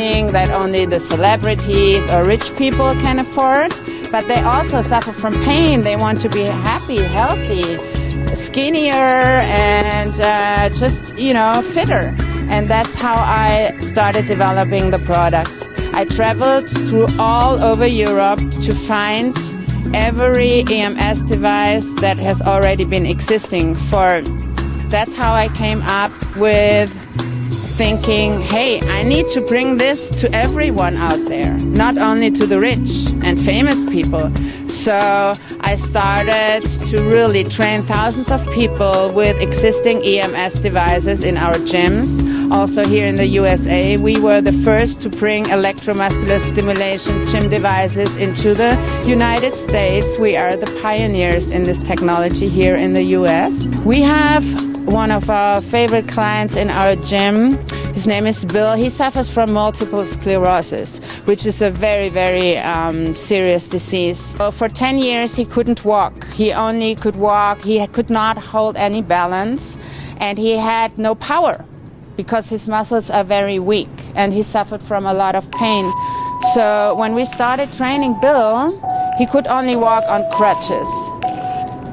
that only the celebrities or rich people can afford, but they also suffer from pain. They want to be happy, healthy, skinnier, and just, you know, fitter. And that's how I started developing the product. I traveled through all over Europe to find every EMS device that has already been existing for. That's how I came up with thinking, hey, I need to bring this to everyone out there, not only to the rich and famous people. So I started to really train thousands of people with existing EMS devices in our gyms. Also here in the USA, we were the first to bring electromuscular stimulation gym devices into the United States. We are the pioneers in this technology here in the US. We have one of our favorite clients in our gym. His name is Bill. He suffers from multiple sclerosis, which is a very, very serious disease. So for 10 years, he couldn't walk. He only could walk. He could not hold any balance, and he had no power because his muscles are very weak, and he suffered from a lot of pain. So when we started training Bill, he could only walk on crutches.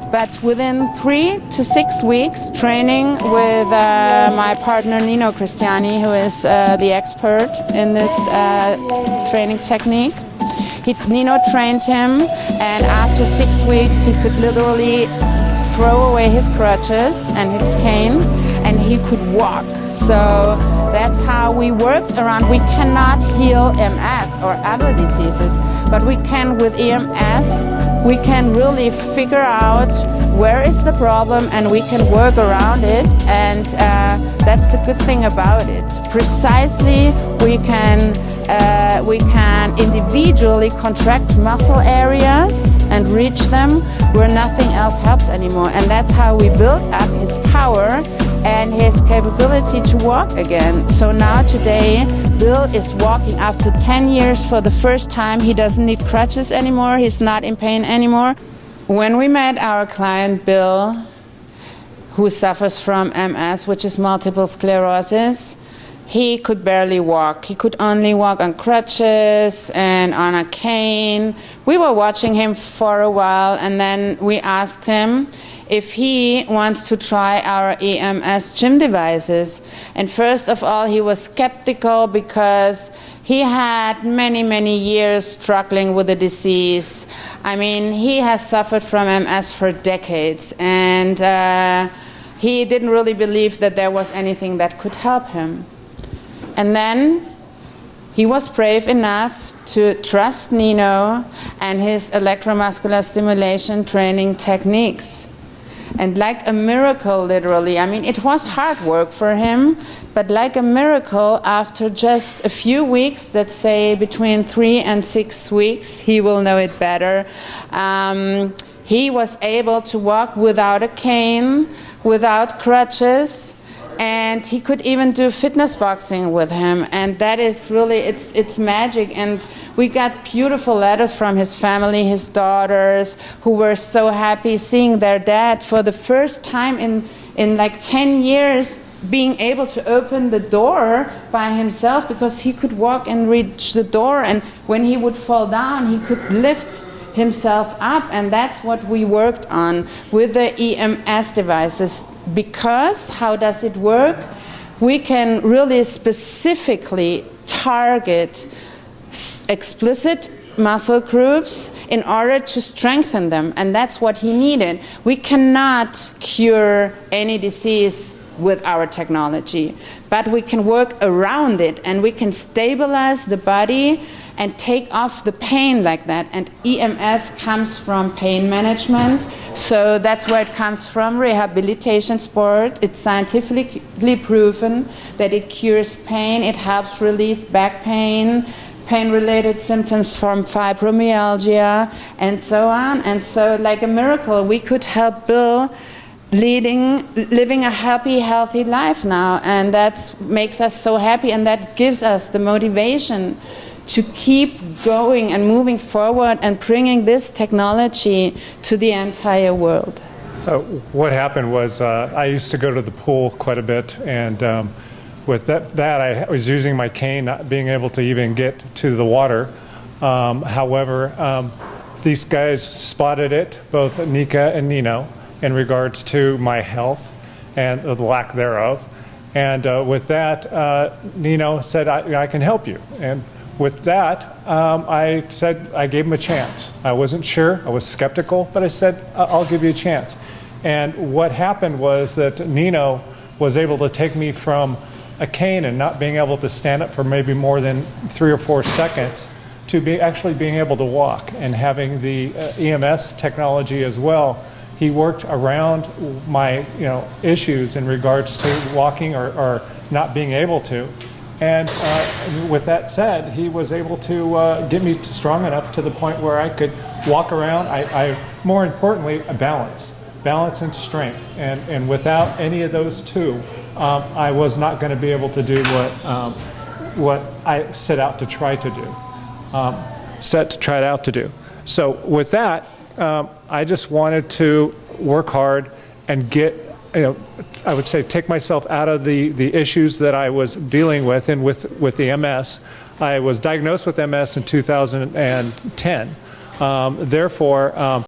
But within 3 to 6 weeks training with my partner Nino Cristiani, who is the expert in this training technique, Nino trained him, and after 6 weeks he could literally throw away his crutches and his cane, and he could walk. So that's how we worked around. We cannot heal MS or other diseases, but we can with EMS. We can really figure out where is the problem, and we can work around it, and that's the good thing about it. Precisely, we can individually contract muscle areas and reach them where nothing else helps anymore, and that's how we built up his power and his capability to walk again. So now today, Bill is walking after 10 years for the first time. He doesn't need crutches anymore. He's not in pain anymore. When we met our client Bill, who suffers from MS, which is multiple sclerosis, he could barely walk. He could only walk on crutches and on a cane. We were watching him for a while, and then we asked him if he wants to try our EMS gym devices. And first of all, he was skeptical because he had many, many years struggling with the disease. I mean, he has suffered from MS for decades, and he didn't really believe that there was anything that could help him. And then he was brave enough to trust Nino and his electromuscular stimulation training techniques. And like a miracle, literally, I mean, it was hard work for him, but like a miracle, after just a few weeks, let's say between 3 and 6 weeks, he will know it better, he was able to walk without a cane, without crutches, and he could even do fitness boxing with him, and that is really, it's magic. And we got beautiful letters from his family, his daughters, who were so happy seeing their dad for the first time in like 10 years being able to open the door by himself, because he could walk and reach the door, and when he would fall down, he could lift himself up. And that's what we worked on with the EMS devices. Because how does it work? We can really specifically target explicit muscle groups in order to strengthen them, and that's what he needed. We cannot cure any disease with our technology, but we can work around it, and we can stabilize the body and take off the pain like that. And EMS comes from pain management, so that's where it comes from, rehabilitation sport. It's scientifically proven that it cures pain, it helps release back pain, pain-related symptoms from fibromyalgia, and so on. And so like a miracle, we could help Bill living a happy, healthy life now, and that makes us so happy, and that gives us the motivation to keep going and moving forward and bringing this technology to the entire world. What happened was I used to go to the pool quite a bit, and with that, I was using my cane, not being able to even get to the water. However, these guys spotted it, both Nika and Nino, in regards to my health and the lack thereof. And with that, Nino said, I can help you. And with that, I said, I gave him a chance. I wasn't sure, I was skeptical, but I said, I'll give you a chance. And what happened was that Nino was able to take me from a cane and not being able to stand up for maybe more than 3 or 4 seconds to actually being able to walk and having the EMS technology as well. He worked around my issues in regards to walking or not being able to. And with that said, he was able to get me strong enough to the point where I could walk around. More importantly, balance and strength. And without any of those two, I was not going to be able to do what I set out to try to do. So with that, I just wanted to work hard and get, I would say, take myself out of the issues that I was dealing with, and with the MS. I was diagnosed with MS in 2010. Therefore,